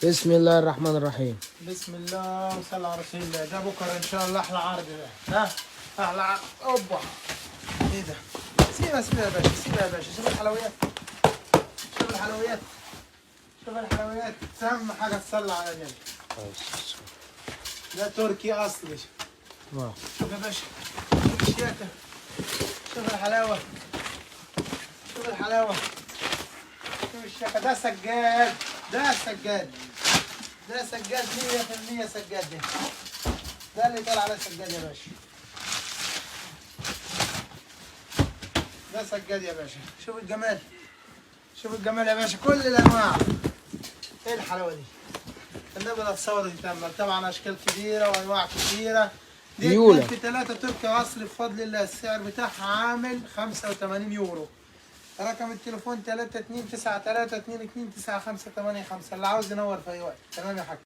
بسم الله الرحمن الرحيم. بسم الله وصلى على رسول الله. ده بكره ان شاء الله احلى عرض ده. ها احلى عرض. اوبا ايه ده؟ سيبها يا باشا، سيبها يا باشا. شوف الحلويات، شوف الحلويات، شوف الحلويات. اهم حاجه تصلي على النبي. ده تركي اصلي. شوف يا باشا، شوف الشياكه، شوف الحلاوه، شوف الحلاوه، شوف الشياكه. ده سجاد، ده سجاد، ده سجاد 100% سجاد. ده اللي يتقال عليه سجاد يا باشا. ده سجاد يا باشا. شوف الجمال، شوف الجمال يا باشا. كل الانواع. ايه الحلاوه دي؟ النبي لا تصور يتأمل. طبعا اشكال كبيره وانواع كثيره. دي 2 في 3 تركي اصلي بفضل الله. السعر بتاعها عامل 85 يورو. رقم التليفون 3293229585. اللي عاوز ينور في اي وقت. تمام يا حاج.